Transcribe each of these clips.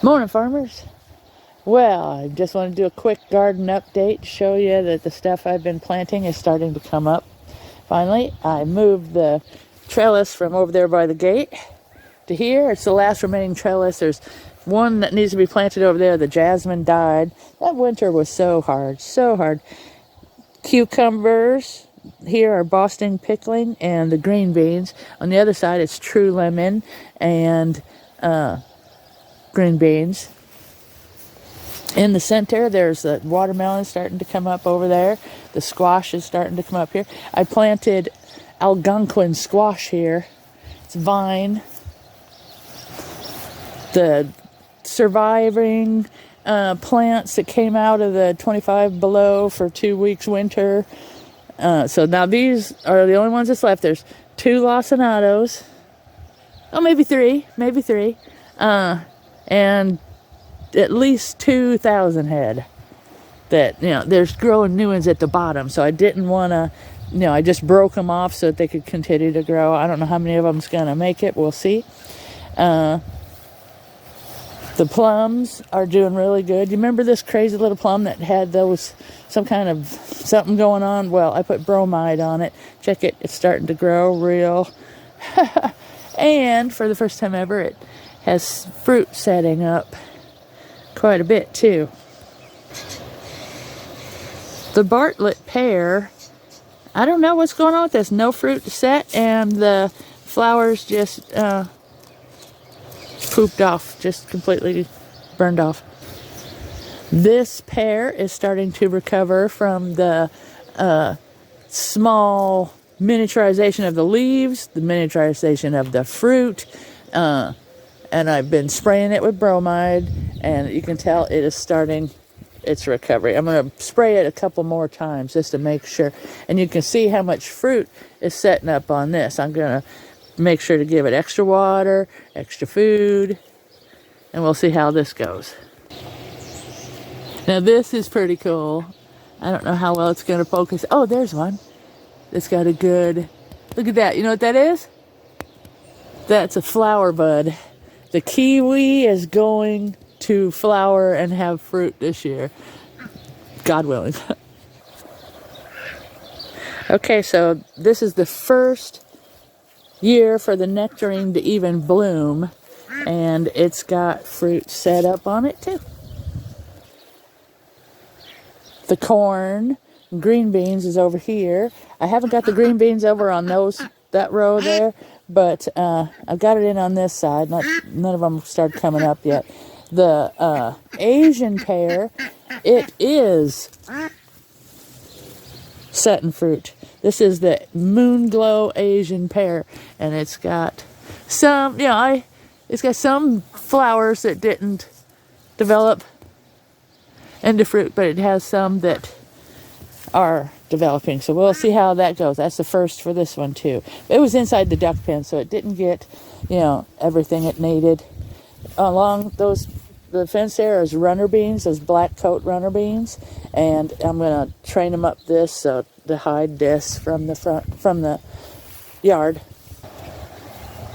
Morning, farmers. Well, I just want to do a quick garden update, show you that the stuff I've been planting is starting to come up. Finally, I moved the trellis from over there by the gate to here. It's the last remaining trellis. There's one that needs to be planted over there. The jasmine died. That winter was so hard, so hard. Cucumbers here are Boston pickling and the green beans. On the other side, it's true lemon and green beans. In the center, there's the watermelon starting to come up over there. The squash is starting to come up here. I planted Algonquin squash here. It's vine. The surviving plants that came out of the 25 below for 2 weeks winter. So now these are the only ones that's left. There's 2 lacinados. Oh, maybe three. And at least 2,000 head that, there's growing new ones at the bottom. So I didn't want to, I just broke them off so that they could continue to grow. I don't know how many of them's going to make it. We'll see. The plums are doing really good. You remember this crazy little plum that had some kind of something going on? Well, I put bromide on it. Check it. It's starting to grow real. And for the first time ever, it has fruit setting up quite a bit too. The Bartlett pear, I don't know what's going on with this. No fruit set, and the flowers just pooped off, just completely burned off. This pear is starting to recover from the small miniaturization of the leaves, the miniaturization of the fruit, and I've been spraying it with bromide, and you can tell it is starting its recovery. I'm going to spray it a couple more times just to make sure. And you can see how much fruit is setting up on this. I'm going to make sure to give it extra water, extra food, and we'll see how this goes. Now this is pretty cool. I don't know how well it's going to focus. Oh, there's one. It's got a good... Look at that. You know what that is? That's a flower bud. The kiwi is going to flower and have fruit this year. God willing. Okay, so this is the first year for the nectarine to even bloom, and it's got fruit set up on it too. The corn, green beans is over here. I haven't got the green beans over on that row there, but I've got it in on this side. None of them started coming up yet. The Asian pear, it is setting fruit. This is the Moon Glow Asian pear, and it's got some, it's got some flowers that didn't develop into fruit, but it has some that are developing. So we'll see how that goes. That's the first for this one too. It was inside the duck pen, so it didn't get, everything it needed. Along the fence there is runner beans, those black coat runner beans, and I'm gonna train them up this so to hide this from the yard.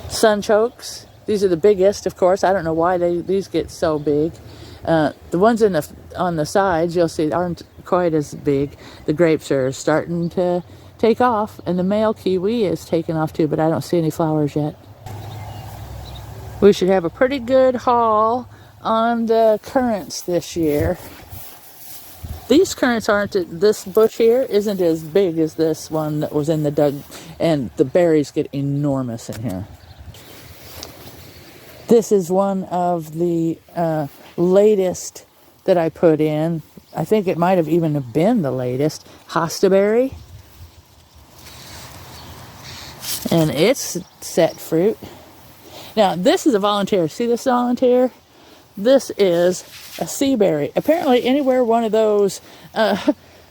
Sunchokes. These are the biggest, of course. I don't know why these get so big. The ones on the sides, you'll see, aren't quite as big. The grapes are starting to take off, and the male kiwi is taking off too, but I don't see any flowers yet. We should have a pretty good haul on the currants this year. These currants this bush here isn't as big as this one that was in the dug, and the berries get enormous in here. This is one of the latest that I put in. I think it might have even been the latest. Hostaberry. And it's set fruit. Now, this is a volunteer. See this volunteer? This is a sea berry. Apparently, anywhere one of those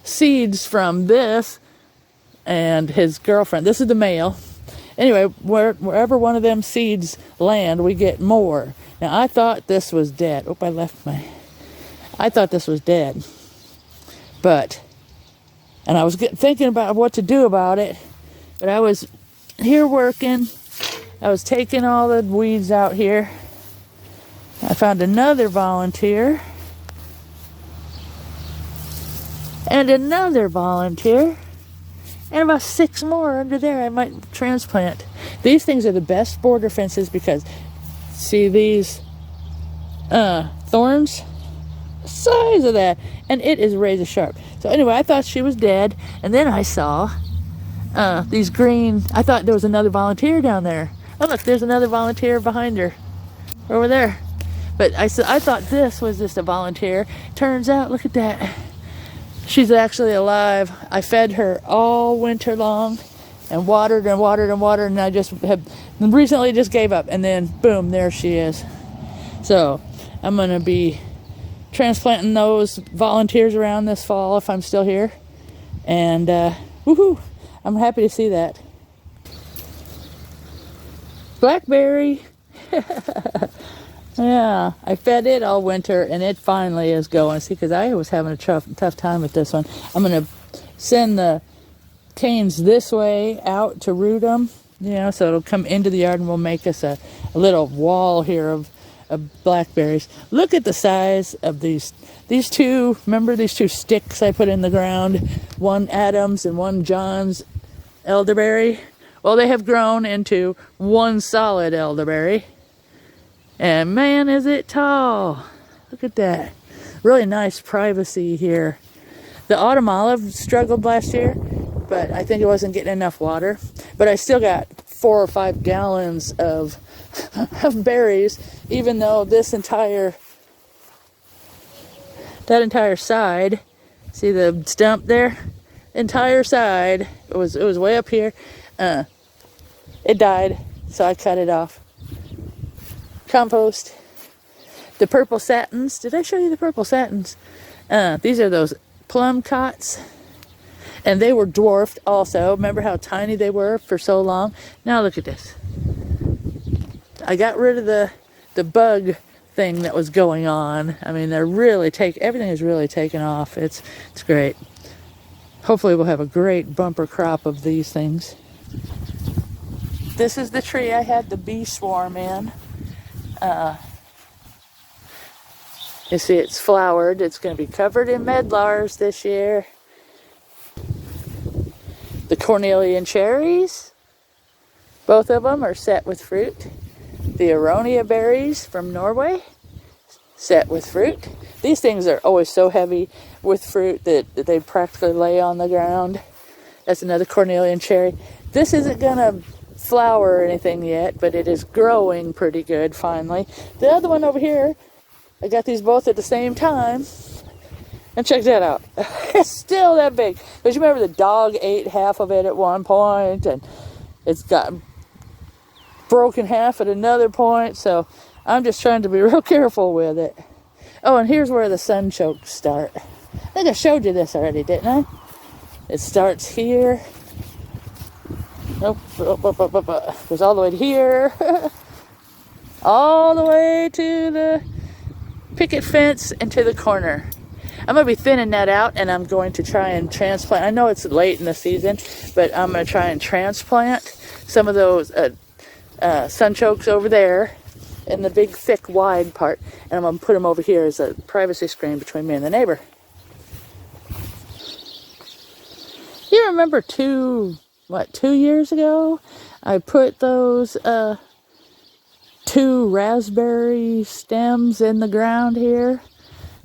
seeds from this and his girlfriend, this is the male. Anyway, wherever one of them seeds land, we get more. Now, I thought this was dead. Oh, I thought this was dead. And I was thinking about what to do about it. But I was here working. I was taking all the weeds out here. I found another volunteer. And another volunteer. And about 6 more under there I might transplant. These things are the best border fences because, see these thorns? The size of that. And it is razor sharp. So anyway, I thought she was dead. And then I saw these green, I thought there was another volunteer down there. Oh look, there's another volunteer behind her. Over there. But I thought this was just a volunteer. Turns out, look at that. She's actually alive. I fed her all winter long and watered and watered and watered, and I just have recently just gave up, and then boom, there she is. So I'm gonna be transplanting those volunteers around this fall if I'm still here. And woohoo, I'm happy to see that. Blackberry. Yeah, I fed it all winter, and it finally is going. See, because I was having a tough time with this one. I'm going to send the canes this way out to root them, so it'll come into the yard, and we'll make us a little wall here of blackberries. Look at the size of these two. Remember these two sticks I put in the ground? One Adams and one John's elderberry. Well, they have grown into one solid elderberry. And man, is it tall. Look at that. Really nice privacy here. The autumn olive struggled last year, but I think it wasn't getting enough water. But I still got 4 or 5 gallons of berries, even though that entire side, see the stump there? Entire side, it was way up here. It died, so I cut it off. Compost. The purple satins. Did I show you the purple satins? These are those plum cots. And they were dwarfed also. Remember how tiny they were for so long? Now look at this. I got rid of the bug thing that was going on. I mean, everything is really taken off. It's great. Hopefully we'll have a great bumper crop of these things. This is the tree I had the bee swarm in. You see it's flowered. It's going to be covered in medlars this year. The cornelian cherries, both of them are set with fruit. The aronia berries from Norway, set with fruit. These things are always so heavy with fruit that they practically lay on the ground. That's another cornelian cherry. This isn't going to flower or anything yet, but it is growing pretty good finally. The other one over here, I got these both at the same time, and check that out. It's still that big. Because you remember the dog ate half of it at one point, and it's got broken half at another point, so I'm just trying to be real careful with it. Oh, and here's where the sunchokes start. I think I showed you this already, didn't I? It starts here. Nope. Goes all the way to here. All the way to the picket fence and to the corner. I'm going to be thinning that out, and I'm going to try and transplant. I know it's late in the season, but I'm going to try and transplant some of those sunchokes over there in the big, thick, wide part, and I'm going to put them over here as a privacy screen between me and the neighbor. You remember 2 years ago, I put those 2 raspberry stems in the ground here?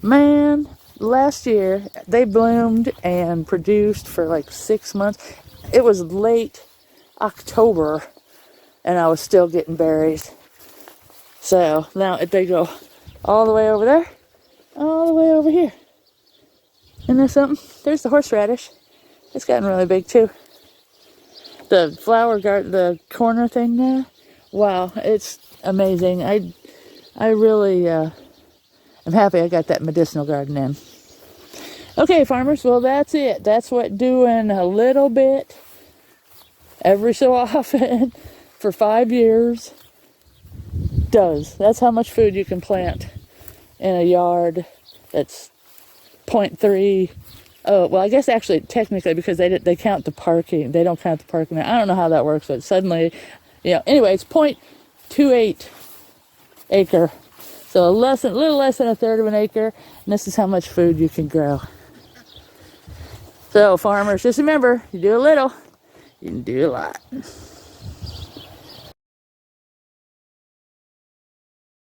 Man, last year they bloomed and produced for like 6 months. It was late October and I was still getting berries. So now they go all the way over there, all the way over here. And there's something. There's the horseradish. It's gotten really big too. The flower garden, the corner thing there. Wow, it's amazing. I really am happy I got that medicinal garden in. Okay, farmers, well, that's it. That's what doing a little bit every so often for 5 years does. That's how much food you can plant in a yard that's 0.3. Oh, well, I guess actually technically because they count the parking. They don't count the parking. I don't know how that works, but suddenly, anyway, it's 0.28 acre So a little less than a third of an acre, and this is how much food you can grow. So farmers, just remember, you do a little, you can do a lot.